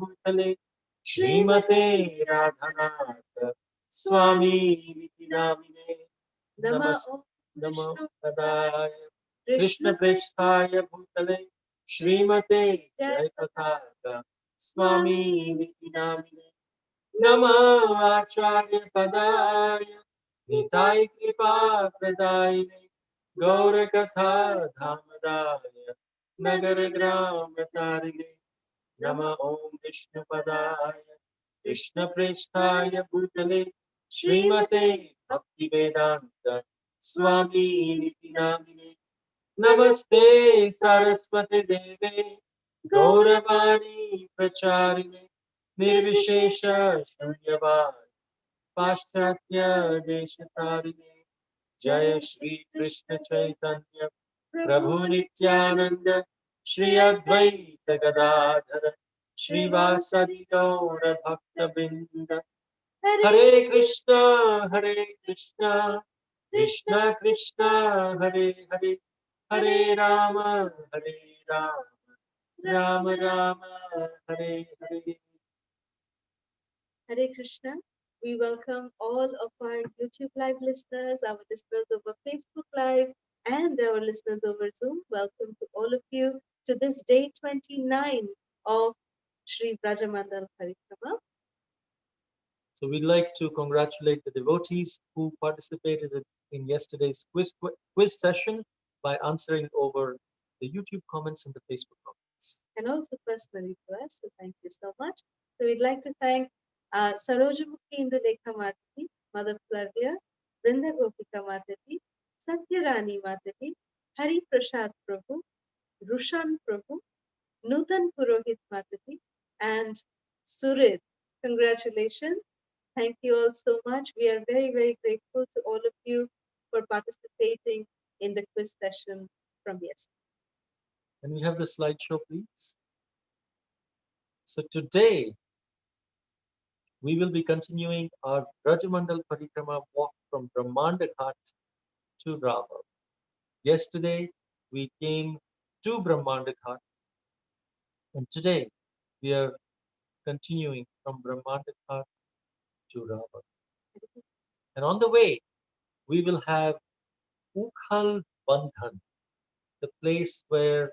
Bhutale Shrimate Radhanath Swami Niti Namine Namo Padaya Krishna Preshthaya Bhutale Shrimate Jayapataka Swami Niti Namine Namo Acharya Padaya Nitai Kripa Pradayine Gaura Katha Dhamadaya Nagar Gram Tarine Nama Om Vishnu Padaya Krishna Preshthaya Bhutale Srimate Bhakti Vedanta Swami Niti Namine Namaste Saraswati Deve Gauravani Pracharine Nirvishesha Shunyavad Paschatya Deshatarine Jaya Shri Krishna Chaitanya Prabhu Nityananda Shri Advaita Gadadhara Shri Vasadi Gaura Bhakta Binda Hare Krishna Krishna Krishna Hare Hare Hare Rama Rama Rama Rama Hare Hare. Hare Krishna. We welcome all of our YouTube Live listeners, our listeners over Facebook Live, and our listeners over Zoom. Welcome to all of you to this day 29 of Sri Brahmanda Parikrama. So we'd like to congratulate the devotees who participated in yesterday's quiz session by answering over the YouTube comments and the Facebook comments. And also personally to us, so thank you so much. So we'd like to thank Sarojamukhi Indulekha Matati, Mother Flavia, Brinda Gopika Matati, Satyarani Matati, Hari Prasad Prabhu, Rushan Prabhu, Nutan Purohit Matati, and Surit. Congratulations. Thank you all so much. We are very, very grateful to all of you for participating in the quiz session from yesterday. Can we have the slideshow, please? So today, we will be continuing our Rajamandal Parikrama walk from Brahmanda Ghat to Raval. Yesterday, we came to Brahmanda Ghat, and today we are continuing from Brahmanda Ghat to Raval. And on the way, we will have Ukhal Bandhan, the place where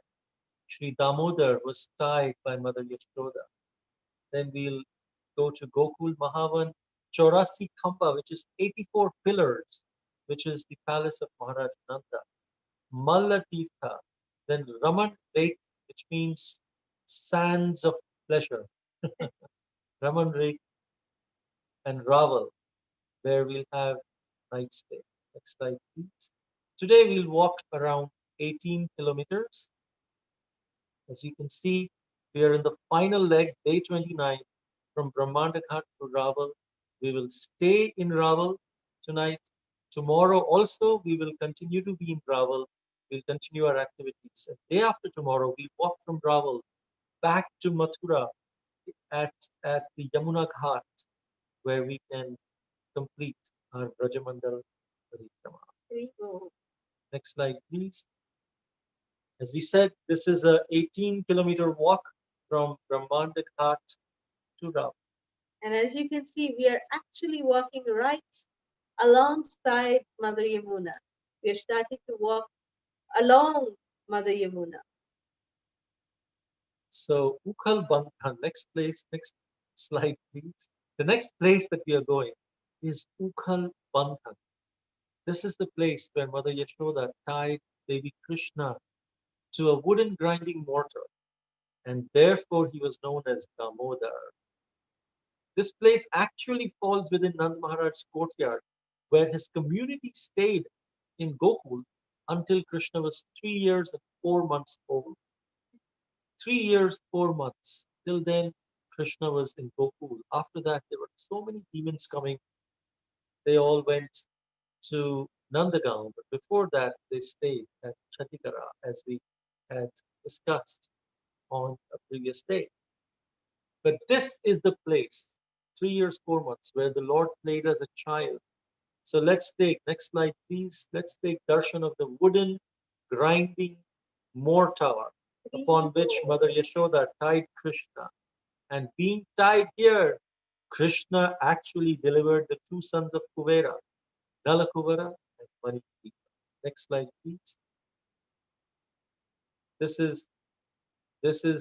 Sri Damodar was tied by Mother Yashoda. Then we'll go to Gokul, Mahavan, Chaurasi Khamba, which is 84 pillars, which is the palace of Maharaj Nanda, Malla Tirtha, then Raman Reti, which means sands of pleasure, Raman Reti, and Raval, where we'll have night stay. Next slide, please. Today we'll walk around 18 kilometers. As you can see, we are in the final leg, day 29, from Brahmanda Ghat to Raval. We will stay in Raval tonight. Tomorrow also, we will continue to be in Raval. We'll continue our activities. And day after tomorrow, we'll walk from Raval back to Mathura at the Yamuna Ghat, where we can complete our Rajamandal Parikrama. Next slide, please. As we said, this is a 18-kilometer walk from Brahmanda Ghat to Raval. And as you can see, we are actually walking right alongside Mother Yamuna. We are starting to walk along Mother Yamuna. So Ukhal Bandhan, next slide, please. The next place that we are going is Ukhal Bandhan. This is the place where Mother Yashoda tied baby Krishna to a wooden grinding mortar, and therefore he was known as Damodar. This place actually falls within Nand Maharaj's courtyard, where his community stayed in Gokul until Krishna was 3 years and 4 months old. 3 years, 4 months. Till then, Krishna was in Gokul. After that, there were so many demons coming. They all went to Nandagaon, but before that, they stayed at Chatikara, as we had discussed on a previous day. But this is the place, 3 years, 4 months, where the Lord played as a child. So let's take, next slide, please. Let's take darshan of the wooden grinding mortar upon which Mother Yashoda tied Krishna. And being tied here, Krishna actually delivered the two sons of Kuvera, Dalakuvara and Manikuvara. Next slide, please. This is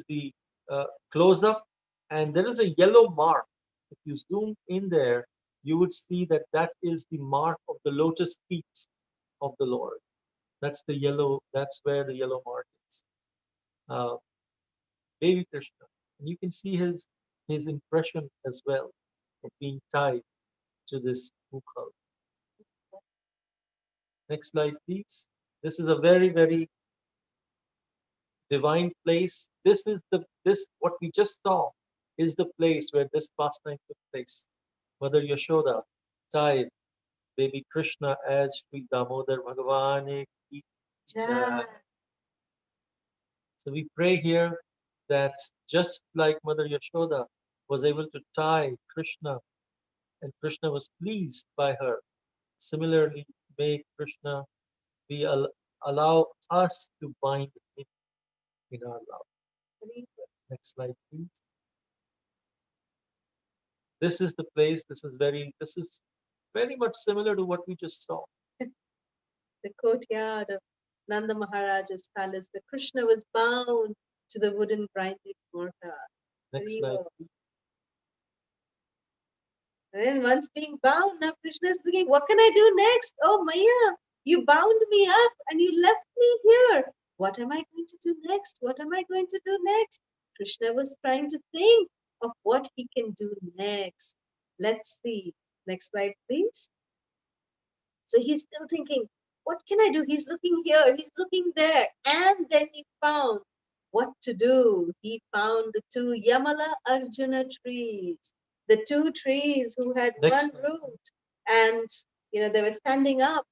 the close up, and there is a yellow mark. If you zoom in there, you would see that that is the mark of the lotus feet of the Lord. That's the yellow. That's where the yellow mark is. Uh, Baby Krishna, and you can see his impression as well of being tied to this Ukhal. Next slide, please. This is a very, very divine place. This what we just saw is the place where this pastime took place. Mother Yashoda tied baby Krishna as Sri Damodar Bhagavan ki jai. So we pray here that just like Mother Yashoda was able to tie Krishna and Krishna was pleased by her, similarly may Krishna be allow us to bind him in our love. Next slide, please. This is the place. This is very much similar to what we just saw. The courtyard of Nanda Maharaj's palace, where Krishna was bound to the wooden grinding mortar. Next slide, please. And then once being bound, now Krishna is thinking, what can I do next? Oh Maya, you bound me up and you left me here. What am I going to do next? What am I going to do next? Krishna was trying to think of what he can do next. Let's see. Next slide, please. So he's still thinking, what can I do? He's looking here, he's looking there. And then he found what to do. He found the two Yamala Arjuna trees, the two trees who had one root. And, they were standing up.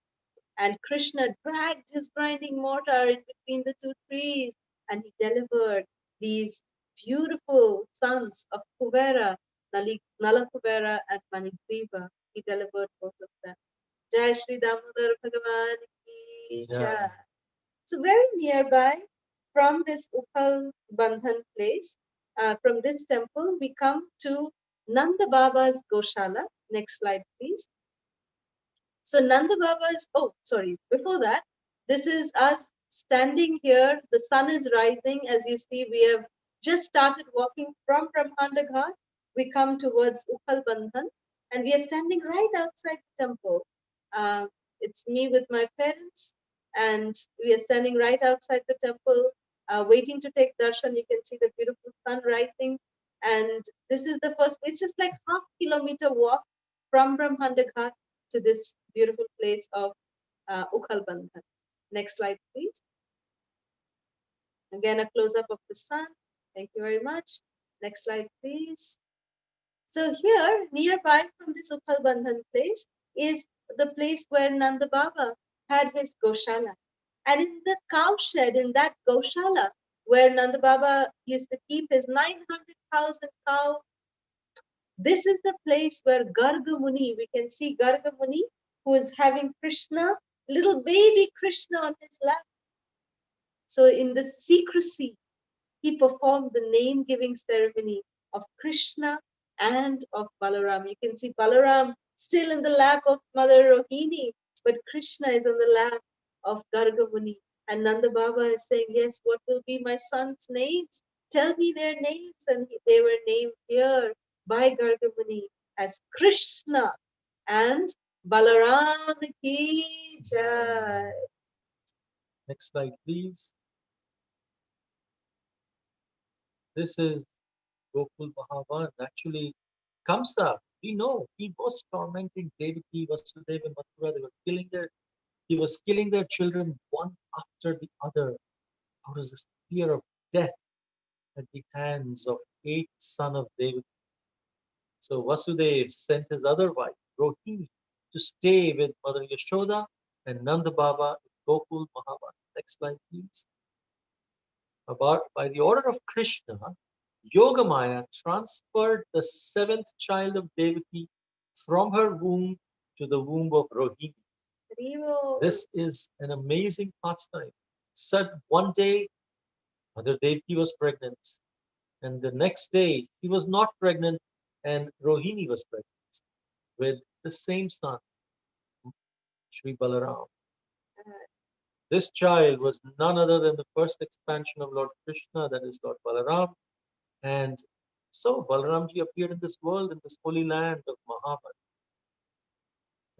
And Krishna dragged his grinding mortar in between the two trees. And he delivered these beautiful sons of Kuvera, Nala Kuvera and Manikriva. He delivered both of them. Jai Shri Damodar Bhagavan ki jai. So very nearby from this Ukhal Bandhan place, from this temple, we come to Nanda Baba's Goshala. Next slide, please. So Nanda Baba's, before that, this is us standing here. The sun is rising. As you see, we have just started walking from Brahmanda Ghat. We come towards Ukhal Bandhan, and we are standing right outside the temple. It's me with my parents, and we are standing right outside the temple, waiting to take darshan. You can see the beautiful sun rising, and this is the first. It's just like half-kilometer walk from Brahmanda Ghat to this beautiful place of Ukhal Bandhan. Next slide, please. Again, a close-up of the sun. Thank you very much. Next slide, please. So here, nearby from this Ukhal Bandhan place, is the place where Nanda Baba had his Goshala. And in the cow shed, in that Goshala, where Nanda Baba used to keep his 900,000 cows, this is the place where Garga Muni, we can see Garga Muni, who is having Krishna, little baby Krishna on his lap. So in the secrecy, he performed the name-giving ceremony of Krishna and of Balaram. You can see Balaram still in the lap of Mother Rohini, but Krishna is on the lap of Garga Muni. And Nanda Baba is saying, yes, what will be my son's names? Tell me their names. And they were named here by Garga Muni as Krishna and Balaram ki jai. Next slide, please. This is Gokul Mahavan. Actually, Kamsa, we know he was tormenting Devaki, Vasudeva, and Mathura. He was killing their children one after the other. Out of this fear of death at the hands of eighth son of Devaki. So Vasudeva sent his other wife, Rohini, to stay with Mother Yashoda and Nanda Baba in Gokul Mahavan. Next slide, please. By the order of Krishna, Yogamaya transferred the seventh child of Devaki from her womb to the womb of Rohini. This is an amazing pastime. Said one day, Mother Devaki was pregnant. And the next day, he was not pregnant, and Rohini was pregnant with the same son, Sri Balaram. This child was none other than the first expansion of Lord Krishna, that is Lord Balaram. And so Balaramji appeared in this world, in this holy land of Mahavan.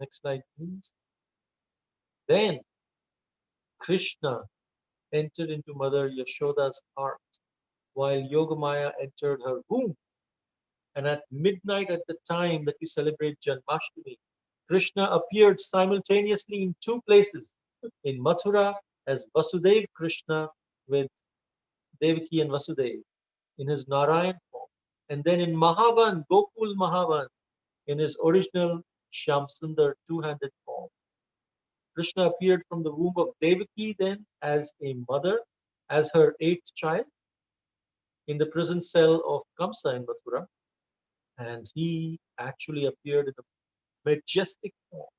Next slide, please. Then Krishna entered into Mother Yashoda's heart while Yogamaya entered her womb. And at midnight, at the time that we celebrate Janmashtami, Krishna appeared simultaneously in two places. In Mathura as Vasudev Krishna with Devaki and Vasudev in his Narayan form. And then in Mahavan, Gokul Mahavan, in his original Shyamsundar two-handed form. Krishna appeared from the womb of Devaki then as a mother, as her eighth child, in the prison cell of Kamsa in Mathura. And he actually appeared in a majestic form.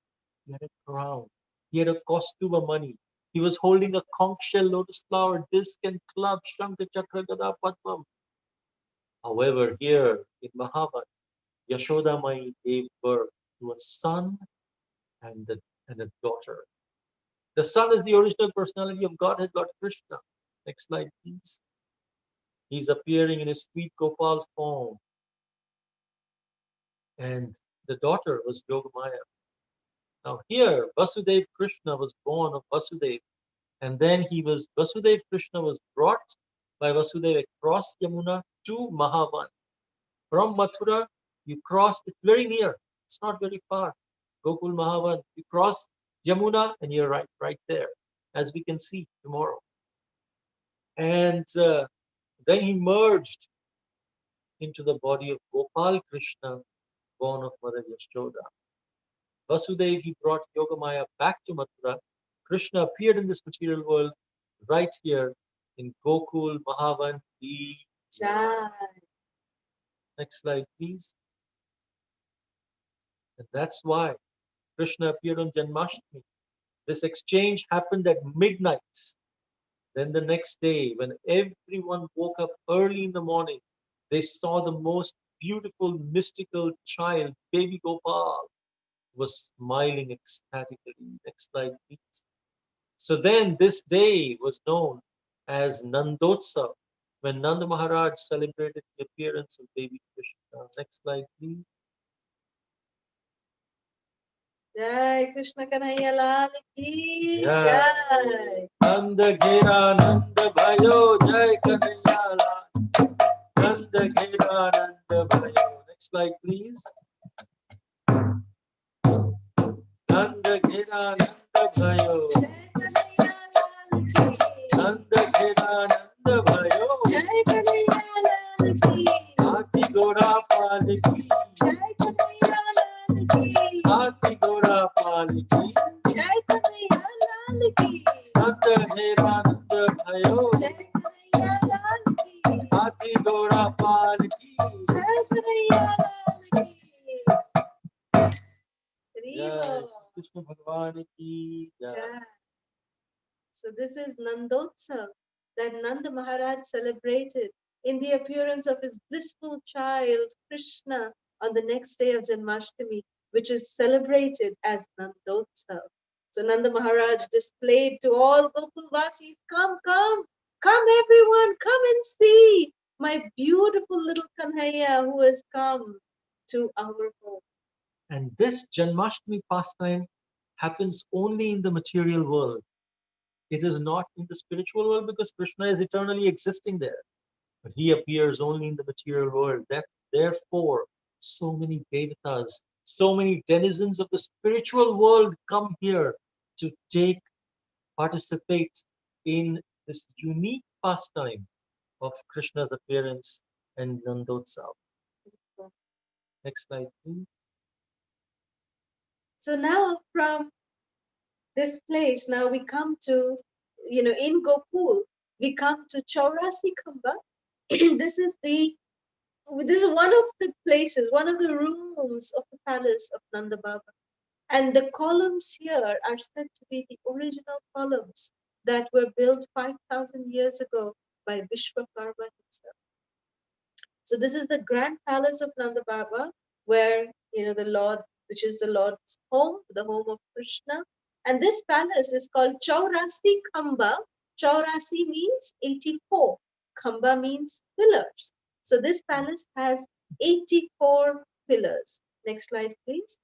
He had a crown. He had a costume of money. He was holding a conch shell, lotus flower, disc, and club, Shankha, Chakra, Gada, Padmam. However, here in Mahavan, Yashoda Mai gave birth to a son and a daughter. The son is the original personality of Godhead, Lord Krishna. Next slide, please. He's appearing in his sweet Gopal form. And the daughter was Yogamaya. Now here, Vasudev Krishna was born of Vasudev. And then Vasudev Krishna was brought by Vasudev across Yamuna to Mahavan. From Mathura, you cross, it's very near. It's not very far. Gokul Mahavan, you cross Yamuna and you're right there, as we can see tomorrow. And then he merged into the body of Gopal Krishna, born of Mother Yashoda. Vasudev, he brought Yogamaya back to Mathura. Krishna appeared in this material world right here in Gokul Mahavan. Jai. Next slide, please. And that's why Krishna appeared on Janmashtami. This exchange happened at midnight. Then the next day, when everyone woke up early in the morning, they saw the most beautiful, mystical child, baby Gopal, was smiling ecstatically. Next slide, please. So then this day was known as Nandotsav, when Nanda Maharaj celebrated the appearance of baby Krishna. Next slide, please. Jai Krishna Kanhaiya Lal ki Jai. Jai. Nanda Ghera Nanda Bhayo Jai Kanhaiya Lal. Nanda Ghera Nanda Bhayo. Next slide, please. Nanda Ghera Nanda Bhayo. Nanda Ghera Nanda Bhayo. Jai Kanhaiya Lal ki. Hathi Gora Paliki. Jai Kanhaiya Lal ki. Hathi Gora Paliki. Jai Kanhaiya Lal ki. Nanda Ghera Nanda Bhayo. Jai Kanhaiya Lal ki. Hathi Gora Paliki. Jai Kanhaiya Lal ki. Jai Krishna Bhagwan ki Jai. Jai. So this is Nandotsav that Nanda Maharaj celebrated in the appearance of his blissful child Krishna on the next day of Janmashtami, which is celebrated as Nandotsav. So Nanda Maharaj displayed to all Gokulvasis, come everyone, come and see my beautiful little Kanhaiya who has come to our home. And this Janmashtami pastime happens only in the material world. It is not in the spiritual world because Krishna is eternally existing there. But he appears only in the material world. Therefore, so many devatas, so many denizens of the spiritual world come here to participate in this unique pastime of Krishna's appearance and Nandotsav. Next slide, please. So now from this place, now we come to, in Gokul, we come to Chaurasi Khamba. This is one of the places, one of the rooms of the palace of Nanda Baba. And the columns here are said to be the original columns that were built 5,000 years ago by Vishwakarma himself. So this is the grand palace of Nanda Baba, where the Lord, which is the Lord's home, the home of Krishna. And this palace is called Chaurasi Khamba. Chaurasi means 84. Khamba means pillars. So this palace has 84 pillars. Next slide, please.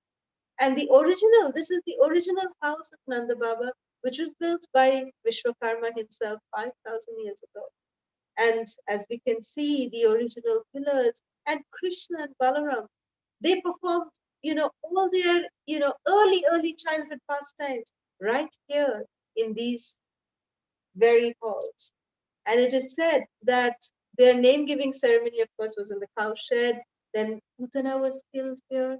And this is the original house of Nanda Baba, which was built by Vishwakarma himself 5,000 years ago. And as we can see, the original pillars and Krishna and Balaram, they performed, all their, early childhood pastimes right here in these very halls. And it is said that their name giving ceremony, of course, was in the cowshed. Then Putana was killed here.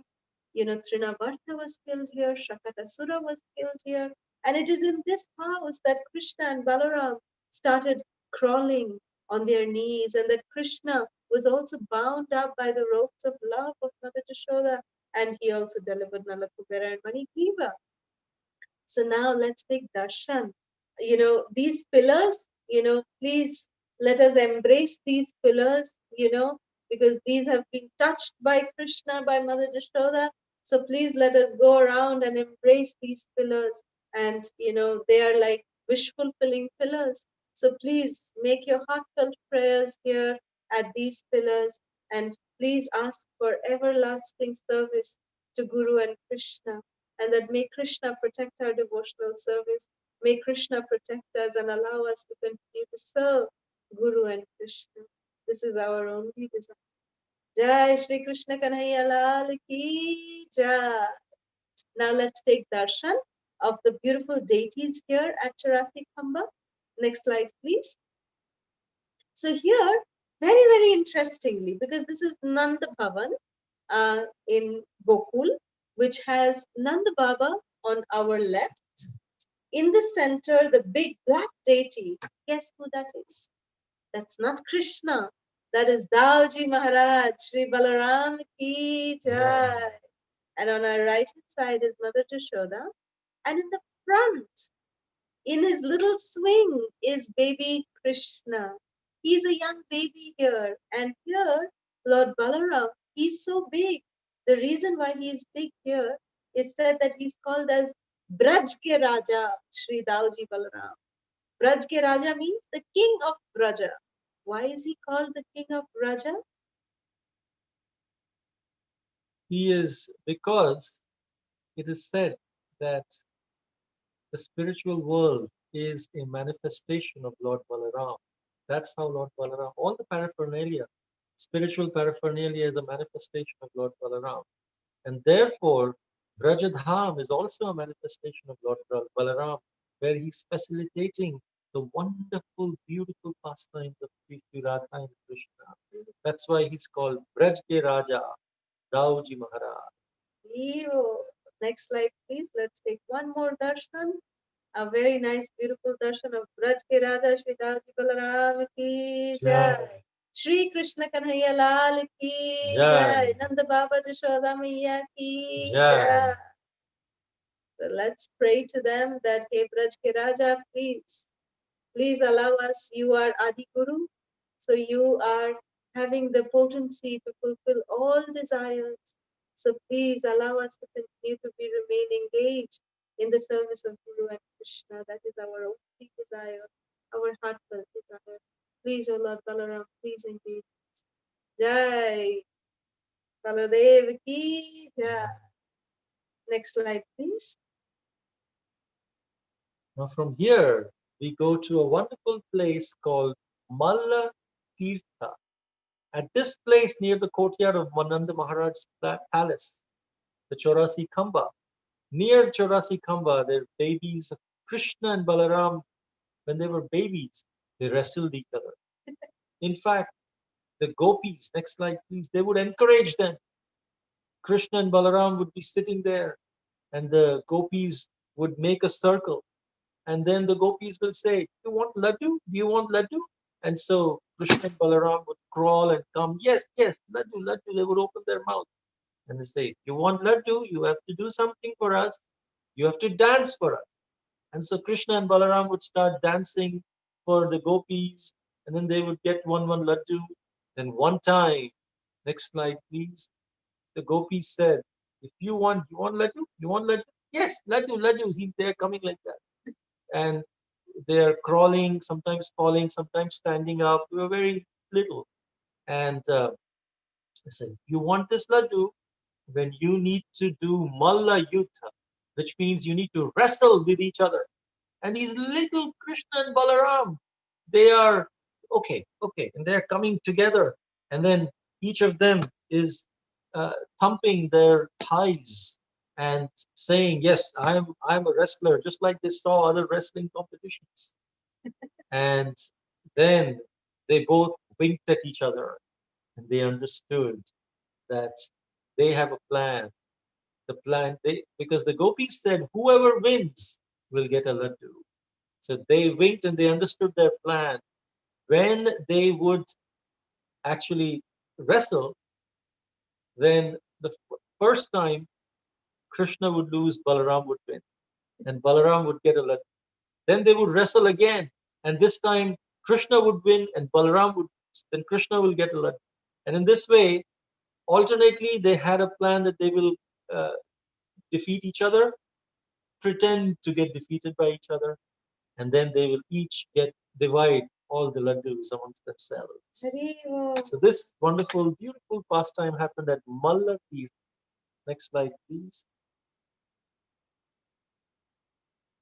Trinavarta was killed here. Shakatasura was killed here. And it is in this house that Krishna and Balaram started crawling on their knees, and that Krishna was also bound up by the ropes of love of Mother Yashoda, and he also delivered Nalakubera and Manigriva. So now let's take darshan. These pillars, please let us embrace these pillars, because these have been touched by Krishna, by Mother Yashoda. So please let us go around and embrace these pillars. And, they are like wish fulfilling pillars. So please make your heartfelt prayers here at these pillars. And please ask for everlasting service to Guru and Krishna, and that may Krishna protect our devotional service. May Krishna protect us and allow us to continue to serve Guru and Krishna. This is our only desire. Jai Shri Krishna Kanhaiya Lal Ki Jai. Now let's take darshan of the beautiful deities here at Chaurasi Khamba. Next slide, please. So here, very, very interestingly, because this is Nanda Bhavan in Gokul, which has Nanda Baba on our left. In the center, the big black deity. Guess who that is? That's not Krishna. That is Dauji Maharaj, Sri Balaram Ki Jai. And on our right hand side is Mother Yashoda. And in the front, in his little swing, is baby Krishna. He's a young baby here. And here, Lord Balaram, he's so big. The reason why he's big here is said that he's called as Braj ke Raja, Sri Dauji Balaram. Braj ke Raja means the king of Vraja. Why is he called the king of Vraja? He is because it is said that the spiritual world is a manifestation of Lord Balaram. That's how Lord Balaram, all the paraphernalia, spiritual paraphernalia is a manifestation of Lord Balaram. And therefore, Vrajadham is also a manifestation of Lord Balaram, where he's facilitating the wonderful, beautiful pastimes of Sri Radha and Krishna. That's why he's called Braj Ke Raja, Dauji Maharaj. Next slide, please. Let's take one more darshan. A very nice, beautiful darshan of Braj ke Raja Shri Dauji Balaram Ki Jai. Shri Krishna Kanhaiya Lal Ki Jai. Nanda Baba Jashoda Maiya Ki Jai. So let's pray to them that, hey Braj ke Raja, please allow us. You are Adi Guru, so you are having the potency to fulfill all desires. So please allow us to continue to remain engaged in the service of Guru and Krishna. That is our only desire, our heartfelt desire. Please, O Lord Balaram, please engage. Jai. Baladev ki Jai. Next slide, please. Now from here, we go to a wonderful place called Malla Tirtha. At this place near the courtyard of Mananda Maharaj's palace, the Chaurasi Khamba, near Chaurasi Khamba, there are babies of Krishna and Balaram. When they were babies, they wrestled each other. In fact, the gopis, next slide please, they would encourage them. Krishna and Balaram would be sitting there, and the gopis would make a circle. And then the gopis will say, "Do you want laddu? Do you want laddu?" And so Krishna and Balaram would crawl and come, "Yes, yes, laddu, laddu." They would open their mouth and they say, "You want laddu? You have to do something for us. You have to dance for us." And so Krishna and Balaram would start dancing for the gopis, and then they would get one laddu. Then one time, Next slide, please. The gopis said, if you want laddu? You want laddu? Yes, laddu, laddu. He's there coming like that. And they're crawling, sometimes falling, sometimes standing up. We were very little. And I said, you want this laddu? When you need to do Malla Tirtha, which means you need to wrestle with each other. And these little Krishna and Balaram, they are okay, okay, and they're coming together, and then each of them is thumping their thighs and saying, "Yes, I'm a wrestler," just like they saw other wrestling competitions. And then they both winked at each other, and they understood that they have a plan. The plan, they because the gopis said, "Whoever wins will get a laddu." So they winked and they understood their plan. When they would actually wrestle, then the first time Krishna would lose, Balaram would win, and Balaram would get a laddu. Then they would wrestle again, and this time Krishna would win and Balaram would lose. Then Krishna will get a laddu. And in this way, alternately, they had a plan that they will uh, defeat each other, pretend to get defeated by each other, and then they will each get divide all the laddus amongst themselves. So this wonderful, beautiful pastime happened at Malla Tirtha. Next slide, please.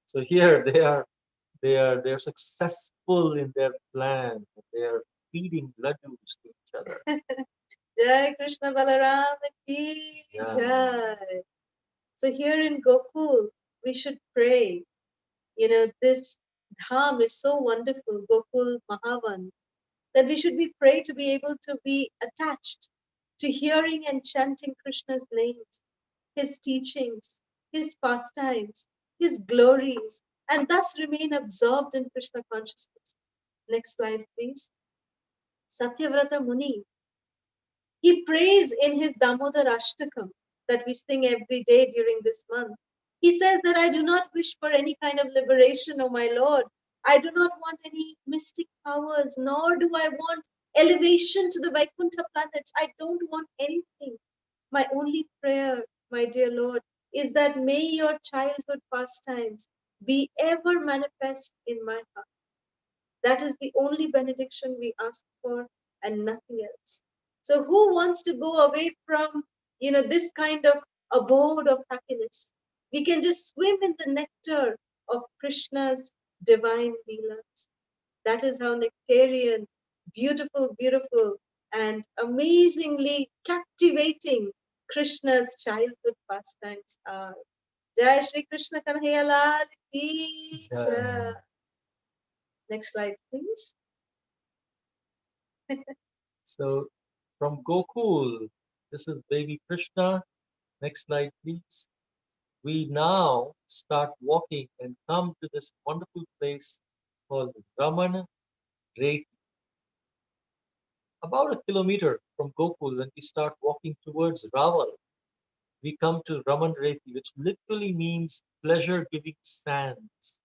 So here they are successful in their plan. They are feeding laddus to each other. Jai Krishna Balaram ki Jai. So here in Gokul, we should pray. This dham is so wonderful, Gokul Mahavan, that we should be pray to be able to be attached to hearing and chanting Krishna's names, his teachings, his pastimes, his glories, and thus remain absorbed in Krishna consciousness. Next slide, please. Satyavrata Muni, he prays in his Damodar Ashtakam that we sing every day during this month. He says that I do not wish for any kind of liberation, O my Lord. I do not want any mystic powers, nor do I want elevation to the Vaikuntha planets. I don't want anything. My only prayer, my dear Lord, is that may your childhood pastimes be ever manifest in my heart. That is the only benediction we ask for and nothing else. So who wants to go away from, this kind of abode of happiness? We can just swim in the nectar of Krishna's divine leelas. That is how nectarian, beautiful, beautiful, and amazingly captivating Krishna's childhood pastimes are. Jai Shri Krishna Kanhaiya Lal ki Jai. Next slide, please. So from Gokul, this is baby Krishna. Next slide, please. We now start walking and come to this wonderful place called Raman Reti. About a kilometer from Gokul, when we start walking towards Raval, we come to Raman Reti, which literally means pleasure-giving sands.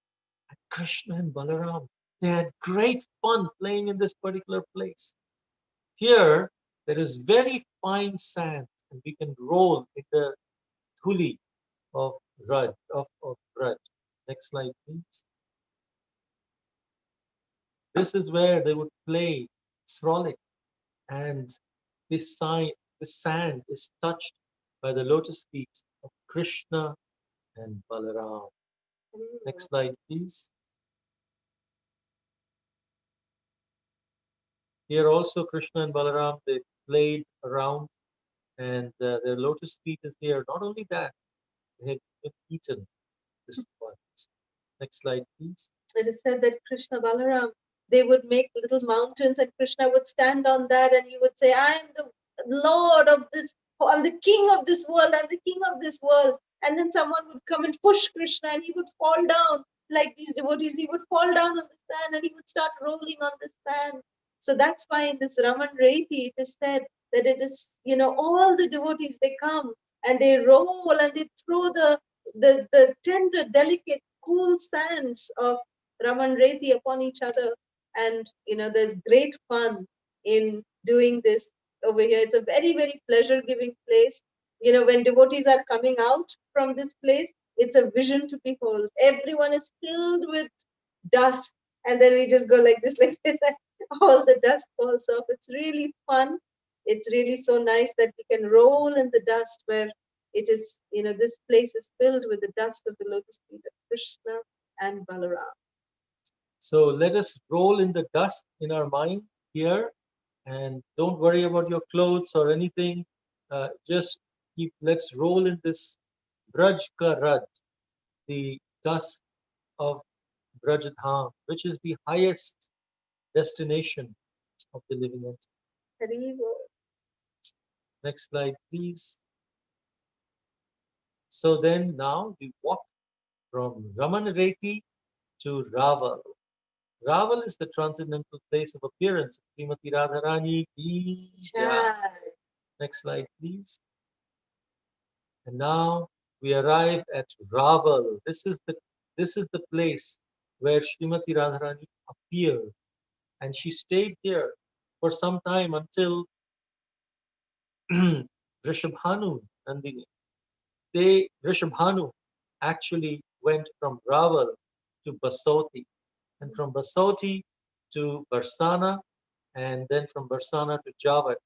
And Krishna and Balaram, they had great fun playing in this particular place. Here, there is very fine sand, and we can roll in the thuli of Vraj. Next slide, please. This is where they would play, frolic, and this sand is touched by the lotus feet of Krishna and Balaram. Next slide, please. Here also Krishna and Balaram, they played around, and their lotus feet is here. Not only that, they have been eaten this one. Next slide, please. It is said that Krishna Balaram, they would make little mountains and Krishna would stand on that and he would say, I am the Lord of this, I'm the king of this world, I'm the king of this world. And then someone would come and push Krishna and he would fall down like these devotees. He would fall down on the sand and he would start rolling on the sand. So that's why in this Raman Reti, it is said that it is, all the devotees, they come and they roll and they throw the tender, delicate, cool sands of Raman Reti upon each other. And, there's great fun in doing this over here. It's a very, very pleasure-giving place. You know, when devotees are coming out from this place, it's a vision to behold. Everyone is filled with dust, and then we just go like this, and all the dust falls off. It's really fun. It's really so nice that we can roll in the dust where it is, you know, this place is filled with the dust of the lotus feet of Krishna and Balaram. So let us roll in the dust in our mind here, and don't worry about your clothes or anything. Just let's roll in this Braj ka Raj, the dust of Brajadham, which is the highest destination of the living entity. Haribo. Next slide, please. So then now we walk from Raman Reti to Raval. Raval is the transcendental place of appearance of Srimati Radharani ki jai. Next slide, please. And now we arrive at Raval. This is the place where Srimati Radharani appeared, and she stayed here for some time until Vrishabhanu Nandini. Vrishabhanu actually went from Raval to Basoti, and from Basoti to Barsana, and then from Barsana to Javat,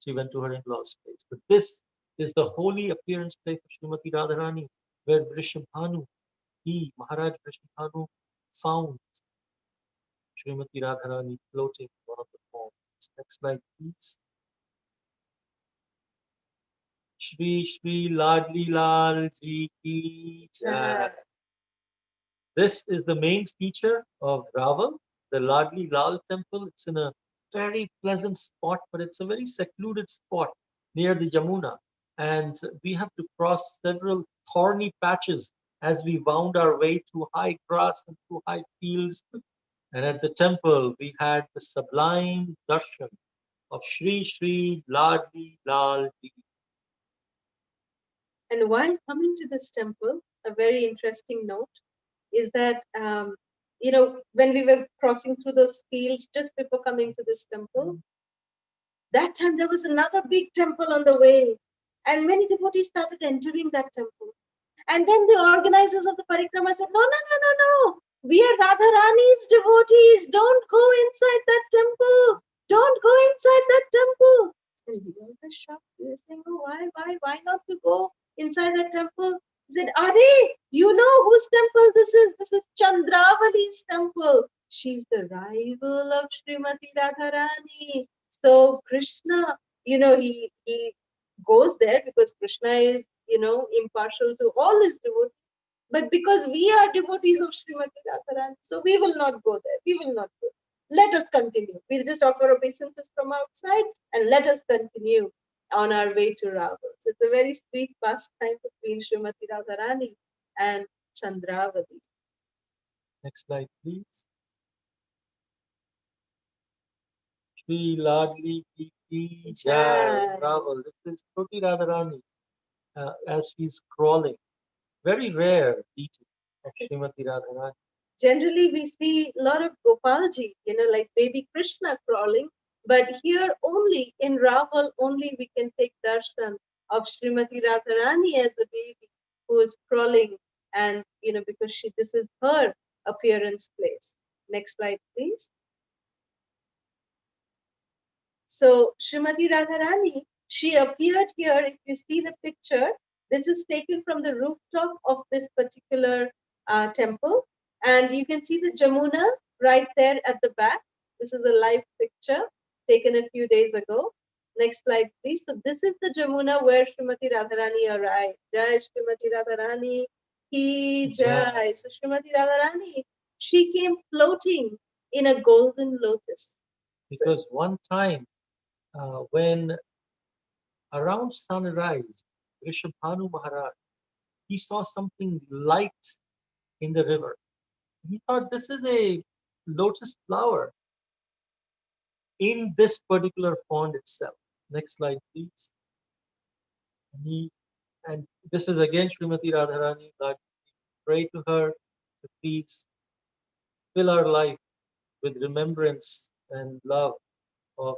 she went to her in-laws' place. But this is the holy appearance place of Srimati Radharani, where Vrishabhanu, Maharaj Vrishabhanu, found Srimati Radharani floating in one of the forms. Next slide, please. Shri Shri Ladli Lal Ji ki jai. This is the main feature of Raval, the Ladli Lal temple. It's in a very pleasant spot, but it's a very secluded spot near the Yamuna. And we have to cross several thorny patches as we wound our way through high grass and through high fields. And at the temple, we had the sublime darshan of Shri Shri Ladli Lal Ji. And while coming to this temple, a very interesting note is that, you know, when we were crossing through those fields just before coming to this temple, that time there was another big temple on the way, and many devotees started entering that temple. And then the organizers of the Parikrama said, no, no, no, no, no. We are Radharani's devotees. Don't go inside that temple. Don't go inside that temple. And we all were shocked. We were saying, oh, why not to go inside that temple? He said, Are, you know whose temple this is? This is Chandravali's temple. She's the rival of Srimati Radharani. So Krishna, you know, he goes there because Krishna is, you know, impartial to all his devotees. But because we are devotees of Srimati Radharani, so we will not go there. We will not go. Let us continue. We'll just offer obeisances from outside and let us continue on our way to Raval. So it's a very sweet pastime between Srimati Radharani and Chandravali. Next slide, please. Shri Ladli ki jai. Raval. This is Choti Radharani as she's crawling. Very rare beating of Srimati Radharani. Generally, we see a lot of Gopalji, you know, like baby Krishna crawling. But here only, in Raval, only we can take darshan of Srimati Radharani as a baby who is crawling. And, you know, because this is her appearance place. Next slide, please. So Srimati Radharani, she appeared here. If you see the picture, this is taken from the rooftop of this particular temple. And you can see the Jamuna right there at the back. This is a live picture taken a few days ago. Next slide, please. So this is the Jamuna where Srimati Radharani arrived. Jai Srimati Radharani ki jai. So Srimati Radharani, she came floating in a golden lotus. Because one time when around sunrise, Rishabhanu Maharaj, he saw something light in the river. He thought this is a lotus flower in this particular pond itself. Next slide, please. And this is again Srimati Radharani. God, pray to her to please fill our life with remembrance and love of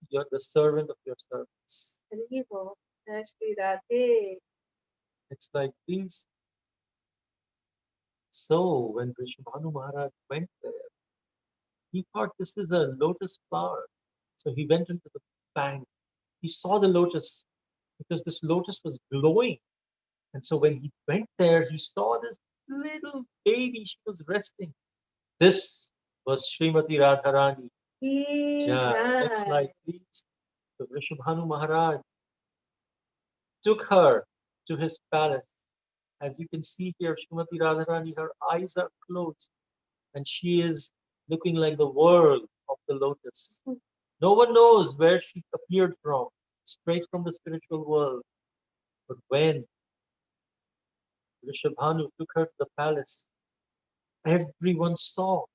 You're the servant of your servants. Hari Bol. Jai Shri Radhe. It's like these. So when Vrishabhanu Maharaj went there, he thought this is a lotus flower. So he went into the bank. He saw the lotus because this lotus was glowing. And so when he went there, he saw this little baby. She was resting. This was Srimati Radharani. Next slide, please. So Vrishabhanu Maharaj took her to his palace. As you can see here, Srimati Radharani, her eyes are closed and she is looking like the world of the lotus. No one knows where she appeared from, straight from the spiritual world. But when Rishabhanu took her to the palace, everyone saw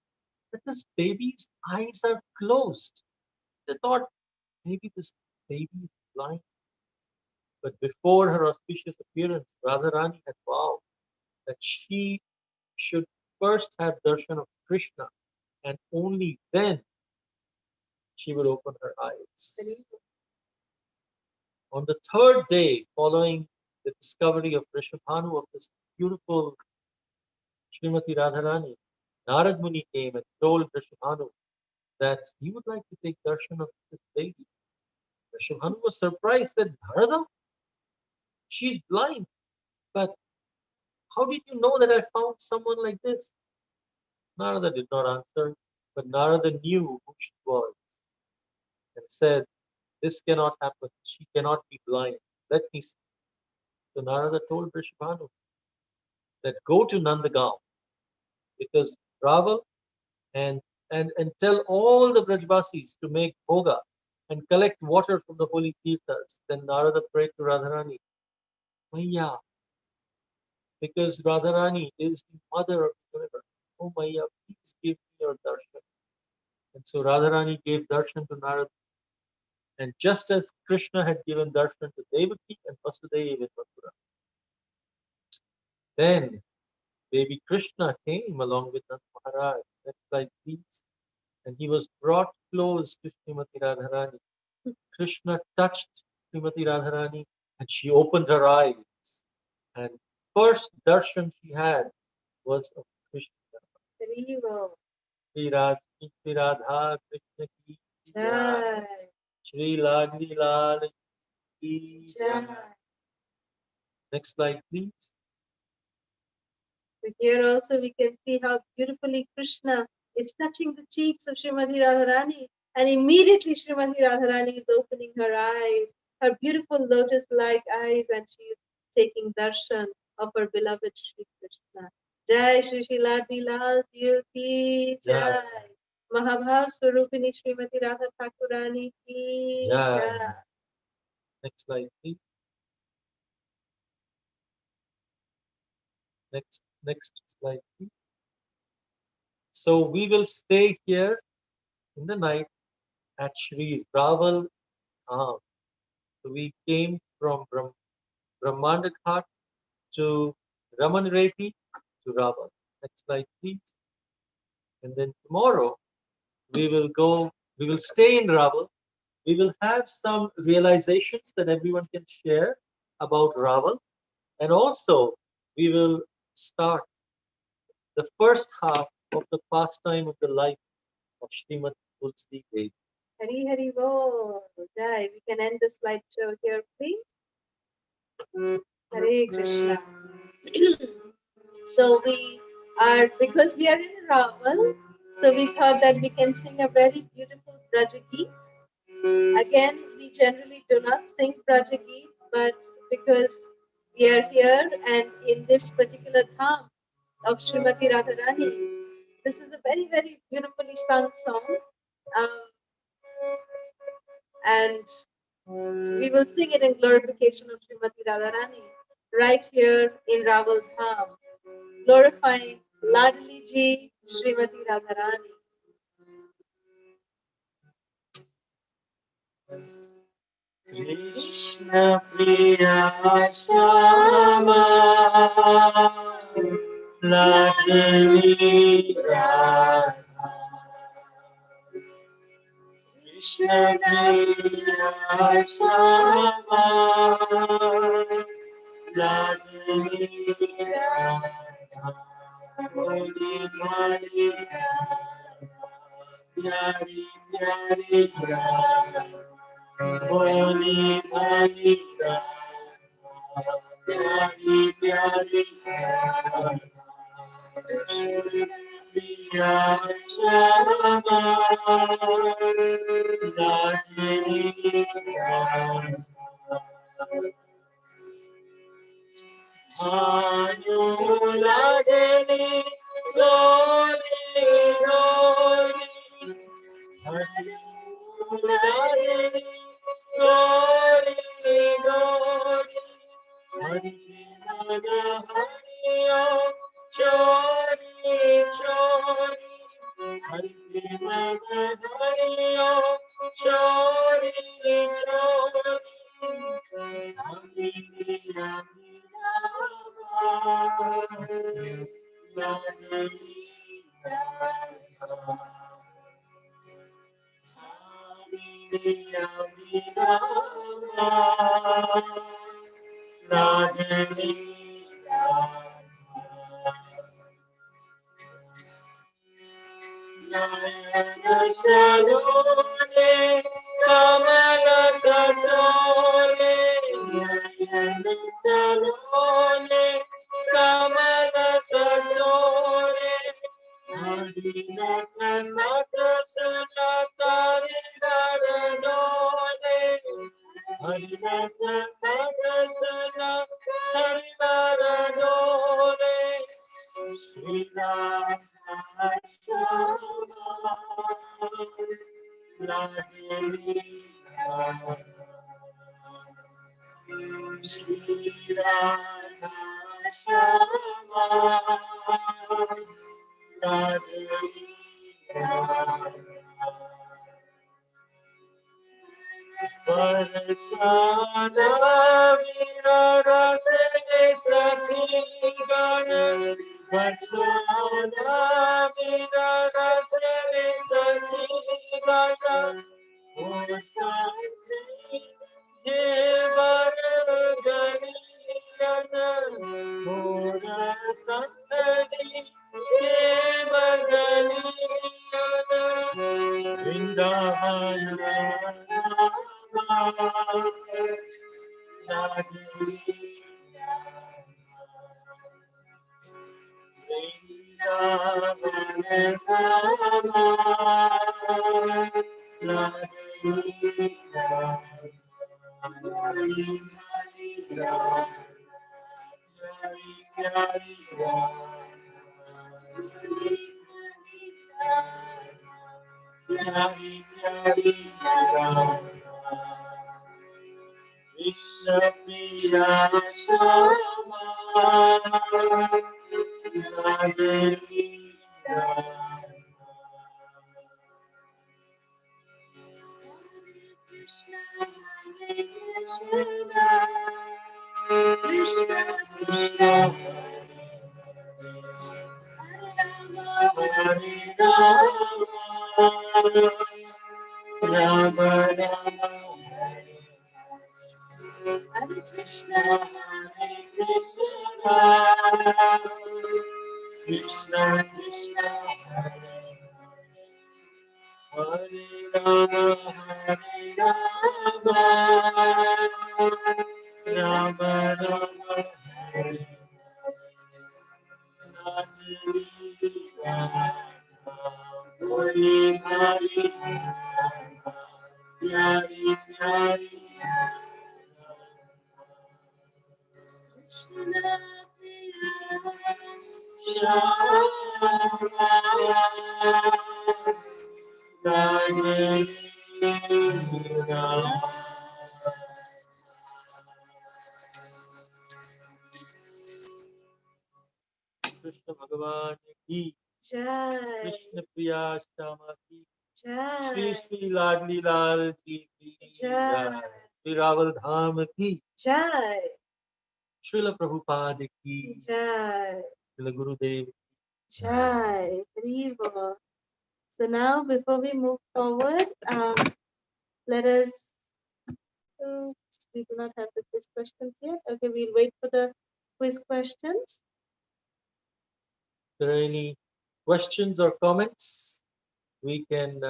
that this baby's eyes are closed. They thought maybe this baby is blind. But before her auspicious appearance, Radharani had vowed that she should first have darshan of Krishna and only then she would open her eyes. On the third day following the discovery of Rishabhanu of this beautiful Srimati Radharani, Narad Muni came and told Rishabhanu that he would like to take darshan of this baby. Rishabhanu was surprised that Narada, she's blind, but how did you know that I found someone like this? Narada did not answer, but Narada knew who she was and said, this cannot happen. She cannot be blind. Let me see. So Narada told Vrishabhanu that go to Nandagaon because Raval and, and tell all the Brajvasis to make bhoga and collect water from the holy Tirthas. Then Narada prayed to Radharani, Maya, because Radharani is the mother of the universe. Oh Maya, please give me your darshan. And so Radharani gave darshan to Narada. And just as Krishna had given darshan to Devaki and Vasudeva in Mathura, then baby Krishna came along with Nand Maharaj. Next slide, please. And he was brought close to Srimati Radharani. Krishna touched Srimati Radharani and she opened her eyes. And first darshan she had was of Krishna. Shri Radha Krishna ki jai. Shri Lagni Lal ki jai. Next slide, please. So here also we can see how beautifully Krishna is touching the cheeks of Srimati Radharani, and immediately Srimati Radharani is opening her eyes, her beautiful lotus-like eyes, and she is taking darshan of her beloved Shri Krishna. Jai Shri Shiladi Lal Ki Jai. Mahabhav Swarupini Srimati Radha Thakurani Ki Jai. Next slide, please. Next slide, please. So we will stay here in the night at Shri Raval. So we came from Brahmanda Ghat to Raman Reti to Raval. Next slide, please. And then tomorrow we will stay in Raval. We will have some realizations that everyone can share about Raval. And also we will start the first half of the pastime of the life of Srimati Tulsi Devi. Hari Hari Bol. Jai. We can end the slideshow here, please. Hare Krishna. So because we are in Raval, so we thought that we can sing a very beautiful Vraja Geet. Again, we generally do not sing Vraja Geet, but because we are here and in this particular dham of Srimati Radharani, this is a very, very beautifully sung song. And we will sing it in glorification of Srimati Radharani right here in Raval Dham, glorifying Ladli Ji Srimati Radharani. Krishna Priya Shama Ladli Radha Krishna Priya Shama Radhini Radha Holy Mali Pyari Pyari Radha Holy Mali Pyari Pyari Radha Priya Shama Radhini Anuladeni Gori Gori Anuladeni Gori Gori Hari Nada Hariyo Chori Chori Hari Nada Hariyo Chori Chori Hari Hari Krishna Bhagavan ki Jai. Krishna Priya Shama ki Jai. Shri Shri Ladli Lal ji ki Jai. Shri Raval Dham ki Jai. Srila Prabhupada ki Jai. Srila Gurudev. Jai. Very well. So now, before we move forward, Let us. We do not have the quiz questions yet. Okay, we'll wait for the quiz questions. If there are any questions or comments, we can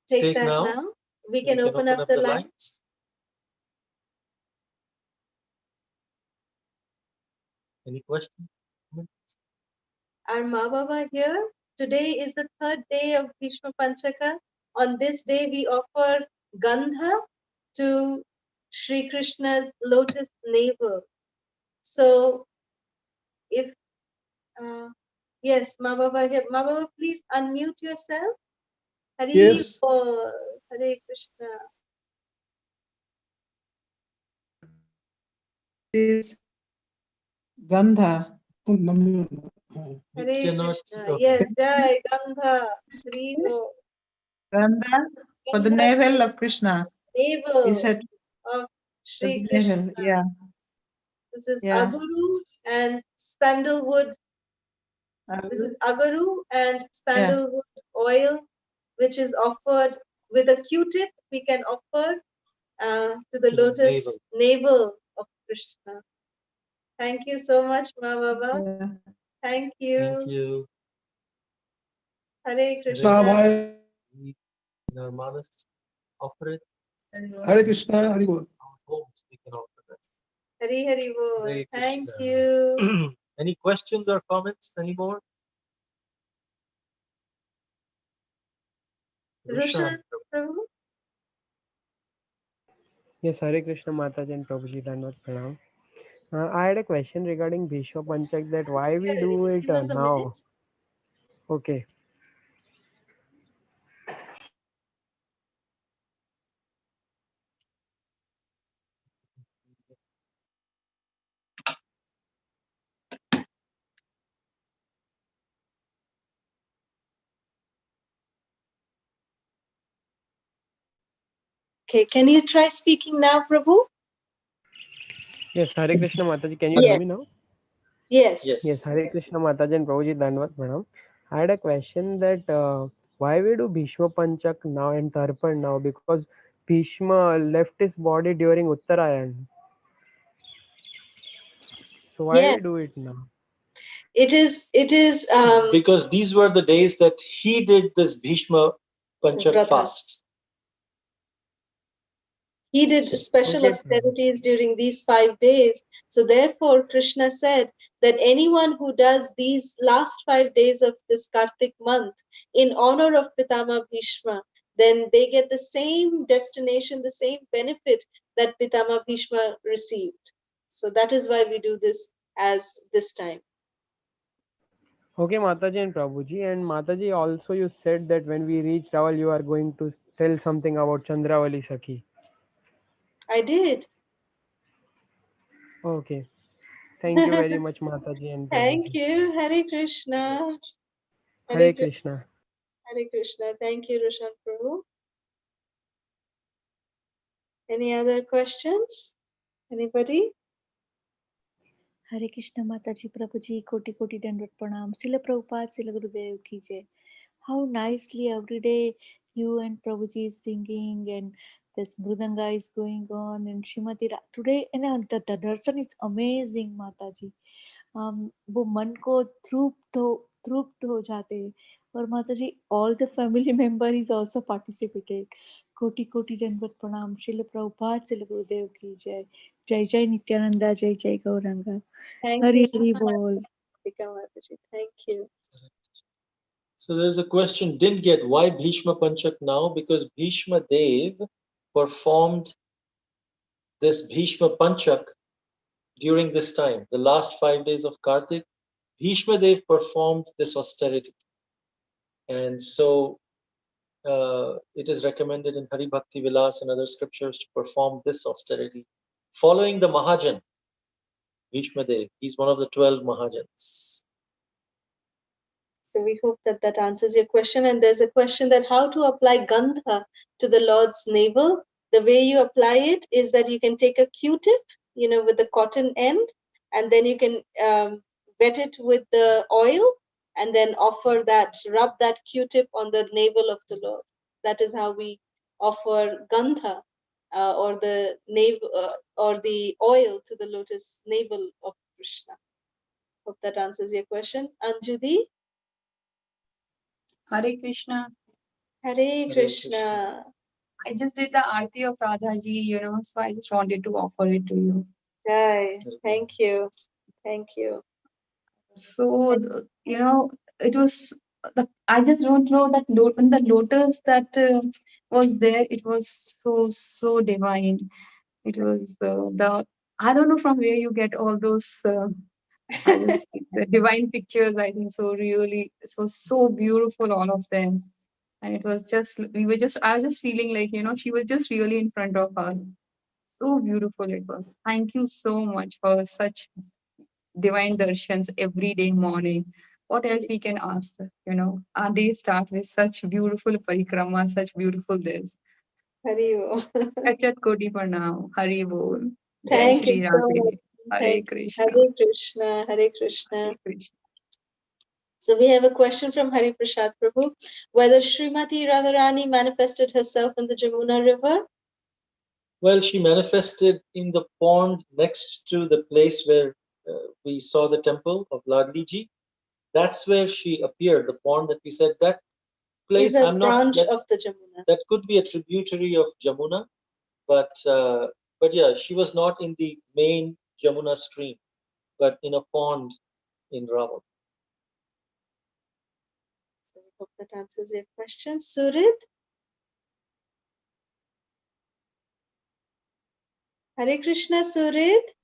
Take that now. now. We So can open up the line. lines. Any questions? Our Ma Baba here. Today is the third day of Bhishma Panchaka. On this day, we offer Gandha to Sri Krishna's lotus navel. So, if yes, Ma Baba here. Ma Baba, please unmute yourself. Hari Yes. Bol. Hare Krishna. Is Gandha. Hare cannot Krishna. see. Okay. Yes, Jai Gandha. Hari Yes. Bol. Gandha for the Gandha navel of Krishna. navel He said of for Sri the Krishna. navel. Yeah. This is Yeah. Agaru and sandalwood. This is Agaru and sandalwood oil, which is offered with a Q-tip. We can offer to the To the lotus navel of Krishna. Thank you so much, Ma Baba. Yeah. Thank you. Thank you. Hare Krishna. In our manas, offer it. Hare Krishna. Hare Bol. Our homes, we can offer that. Hari Hari Bol. Hare Thank Krishna. you. Any questions or comments anymore? Rushan Prabhu. Yes, Hare Krishna Mataji and Prabhuji Dandavat Pranam. I had a question regarding Bhishma Panchak, that why we do it Give us a now. minute. Okay. Okay, can you try speaking now, Prabhu? Yes, Hare Krishna Mataji. Can you hear me now? Yes. Yes, Hare Krishna Mataji and Prabhuji Dandavat Pranam. I had a question that why we do Bhishma Panchak now and Tarpan now, because Bhishma left his body during Uttarayan. So why we do it now? It is because these were the days that he did this Bhishma Panchak Vrata. fast. He did special austerities during these 5 days. So therefore, Krishna said that anyone who does these last 5 days of this Kartik month in honor of Pitama Bhishma, then they get the same destination, the same benefit that Pitama Bhishma received. So that is why we do this as this time. Okay, Mataji and Prabhuji. And Mataji, also you said that when we reach Raval, you are going to tell something about Chandravali Sakhi. I did. Okay. Thank you very much, Mataji and Prabhuji. Thank you. Hare Krishna. Hare Krishna. Hare Krishna. Thank you, Roshan Prabhu. Any other questions? Anybody? Hare Krishna Mataji Prabhuji, Koti Koti Dandavat Pranam. Srila Prabhupada, Srila Gurudev ki jai. How nicely every day you and Prabhuji is singing and this Mridanga is going on and Shrimati today, and the darshan is amazing, Mataji. वो मन को तृप्त हो जाते हैं और माताजी all the family member is also participated. कोटि कोटि दंडवत प्रणाम. श्रील प्रभुपाद श्रील गुरुदेव की जय. जय जय नित्यानंदा, जय जय गौरंगा. हरि हरि बोल. Thank you. So there's a question, didn't get why Bhishma Panchak now? Because Bhishma Dev performed this Bhishma Panchak during this time, the last 5 days of Kartik. Bhishma Dev performed this austerity. And so it is recommended in Hari Bhakti Vilas and other scriptures to perform this austerity. Following the Mahajan, Bhishma Dev, he's one of the 12 Mahajans. So we hope that that answers your question. And there's a question that how to apply Gandha to the Lord's navel. The way you apply it is that you can take a Q-tip, with the cotton end, and then you can wet it with the oil and then rub that Q-tip on the navel of the Lord. That is how we offer gandha or the or the oil to the lotus navel of Krishna. Hope that answers your question. Anjudi? Hare Krishna. Hare Krishna. Krishna. I just did the Aarti of Radhaji, so I just wanted to offer it to you. Jai. Thank you. Thank you. So, it was, I just don't know that when the lotus that was there, it was so divine. It was I don't know from where you get all those, I just, the divine pictures, I think so really, so beautiful, all of them. And it was just, I was just feeling like, she was just really in front of us. So beautiful it was. Thank you so much for such divine darshans every day morning. What else we can ask? Our day start with such beautiful parikrama, such beautiful this. Hari Bol. Achat Koti Pranam, Hari Bol. Jai Thank you Shri so Radhe. much. Hare Thank you. Krishna. Hare Krishna. Hare Krishna. Hare Krishna. So we have a question from Hari Prasad Prabhu. Whether Srimati Radharani manifested herself in the Jamuna River? Well, she manifested in the pond next to the place where we saw the temple of Ladliji. That's where she appeared. The pond that we said, that place, Is a I'm not branch that, of the Jamuna. that could be a tributary of Jamuna, but yeah, she was not in the main Jamuna stream, but in a pond in Raval. So I hope that answers your question. Surit? Hare Krishna, Surit.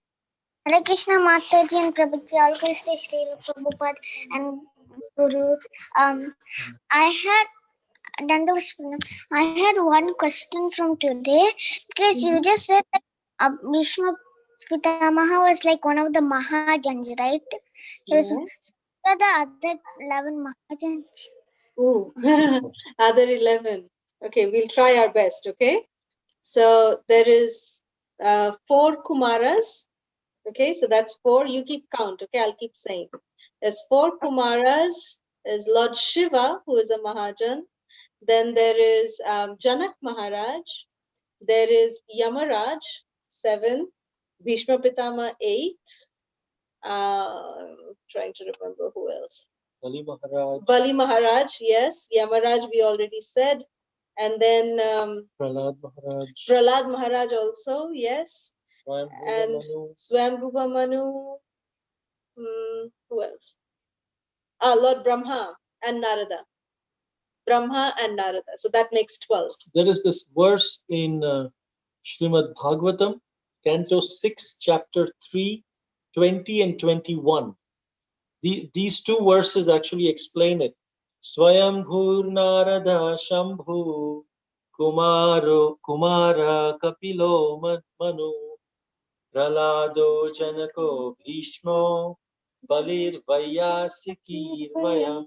Hare Krishna Mataji and Prabhuji, all Krishna Sri Prabhupada and Guru. I had done I had one question from today because you just said that Bhishma Pitamaha was like one of the Mahajans, right? He was. What are the other 11 Mahajans? Ooh, other 11. Okay, we'll try our best, okay? So there is 4 Kumaras. Okay, so that's 4. You keep count, okay? I'll keep saying. There's 4 Kumaras. There's Lord Shiva, who is a Mahajan. Then there is Janak Maharaj. There is Yamaraj, 7. Bhishma Pitama, 8. Trying to remember who else. Bali Maharaj. Bali Maharaj, yes. Yamaraj, we already said. And then Prahlad Maharaj. Prahlad Maharaj also, yes. Swayambhuva And Manu. Swayambhuva Manu. Who else? Lord Brahma and Narada. Brahma and Narada. So that makes 12. There is this verse in Srimad Bhagavatam, Canto 6, Chapter 3, 20 and 21. These 2 verses actually explain it. Swayambhur Narada Shambhu Kumara Kapilo Manu Pralado Janako Bhishmo Balir Vayasikir Vayam.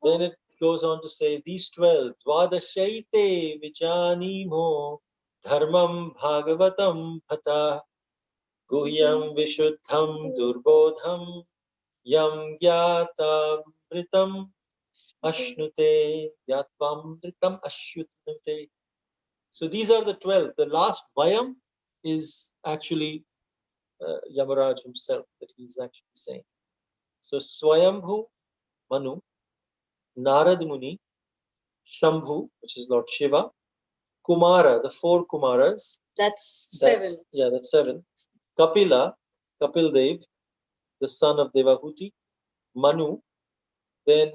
Then it goes on to say, these 12, Dvadashaite Vijanimo Dharmam Bhagavatam Bhata Guhyam Vishuddham Durbodham Yam Gyatamritam Ashnute Yatvamritam Ashnute. So these are the 12. The last Vayam is actually Yamaraj himself that he's actually saying. So Swayambhu Manu, Narad Muni, Shambhu, which is Lord Shiva, Kumara, the 4 Kumaras. That's 7. Yeah, that's 7. Kapila, Kapil Dev, the son of Devahuti, Manu, then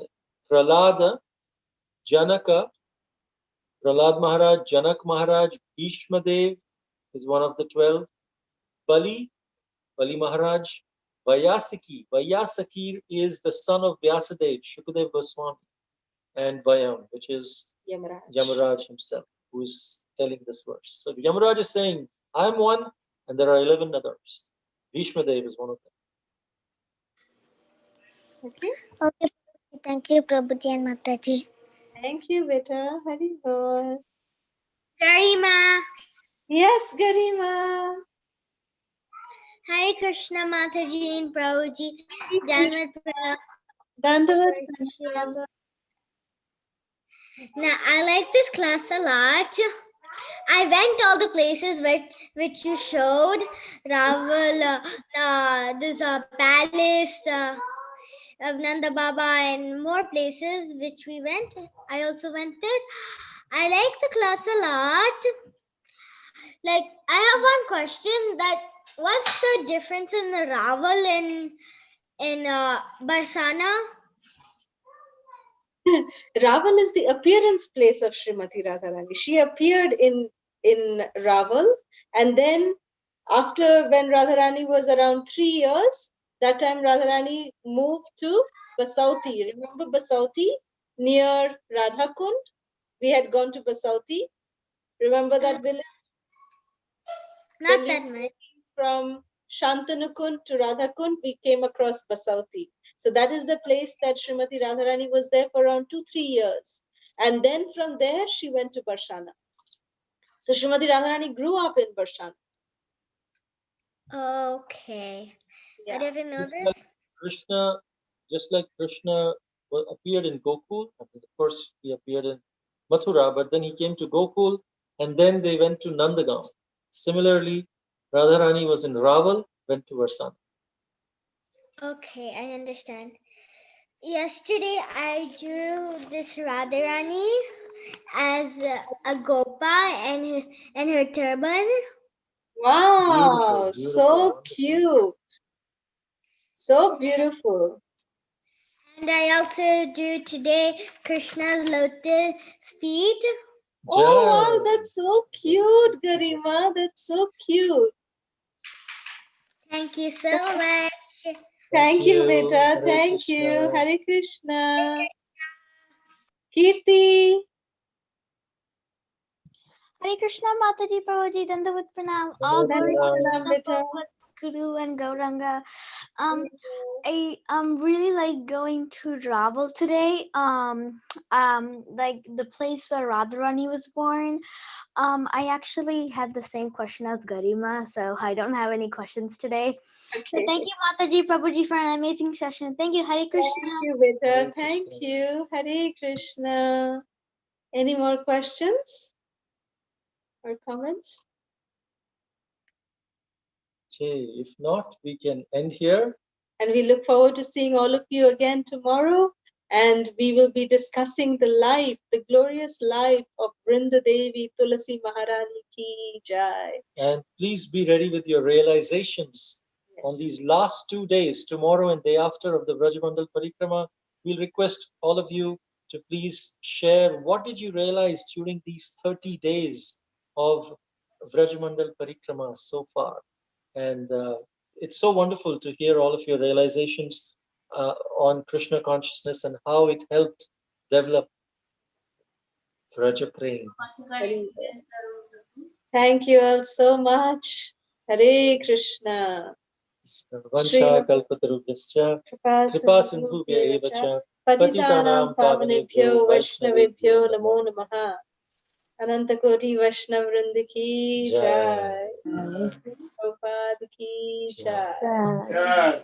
Prahlada, Janaka, Prahlad Maharaj, Janak Maharaj, Bhishma Dev is one of the 12. Bali, Bali Maharaj, Vayasaki. Vayasakir is the son of Vyasadev, Shukadev Goswami, and Vayam, which is Yamaraj himself, who is telling this verse. So Yamaraj is saying, I'm one, and there are 11 others. Bhishma Dev is one of them. Okay. Okay. Thank you, Prabhuji and Mataji. Thank you, Beta. Hari Bol. Garima. Yes, Garima. Hare Krishna Mataji and Prabhuji. Dandavat Dandavat. Now, I like this class a lot. I went all the places which you showed. Raval, this palace, of Nanda Baba, and more places which we went. I also went there. I like the class a lot. Like, I have one question, that what's the difference in the Raval in Barsana? Raval is the appearance place of Srimati Radharani. She appeared in Raval, and then after, when Radharani was around 3 years, that time Radharani moved to Basauti. Remember Basauti near Radhakund? We had gone to Basauti. Remember that village? Not When that we much. from Shantanukund to Radhakund, we came across Basauti. So that is the place that Srimati Radharani was there for around 2-3 years. And then from there, she went to Barshana. So Srimati Radharani grew up in Barshana. Okay. Yeah. I didn't know Just like this. Krishna, just like Krishna appeared in Gokul, I mean, of course he appeared in Mathura, but then he came to Gokul, and then they went to Nandagaon. Similarly, Radharani was in Raval, went to Varsana. Okay, I understand. Yesterday, I drew this Radharani as a Gopa and her turban. Wow, Beautiful, so wonderful. cute. So beautiful. And I also drew today Krishna's lotus feet. Oh, wow, Jai. that's so cute, Garima. That's so cute. Thank you so much. Thank you, Beta. Hare Thank you. Krishna. Hare Krishna. Kirti. Hare Krishna Mataji Prabhuji Dandavat Pranam. All Namo glory Hare Pranam. Krishna, Beta. to Guru and Gauranga. I really like going to Raval today. Like the place where Radharani was born. I actually had the same question as Garima, so I don't have any questions today. So Okay. thank you Mataji Prabhuji for an amazing session. Thank you, Hare Krishna. Thank you, Beta. Hare Thank Krishna. you. Hare Krishna. Any more questions or comments? Okay, if not, we can end here. And we look forward to seeing all of you again tomorrow. And we will be discussing the life, the glorious life of Vrinda Devi Tulasi Maharani ki jai. And please be ready with your realizations on Yes. these last 2 days, tomorrow and day after of the Vrajamandal Parikrama. We'll request all of you to please share what did you realize during these 30 days of Vrajamandal Parikrama so far. And it's so wonderful to hear all of your realizations on Krishna consciousness and how it helped develop Vraja Prem. Thank you all so much. Hare Krishna. Vansha kalpatarubhyascha kripa sindhubhya eva cha patitanam pavanebhyo vaishnavebhyo namo namaha. Anantakoti Vaishnav Vrinda ki Jai. jai. Prabhupada ki jai. Jai.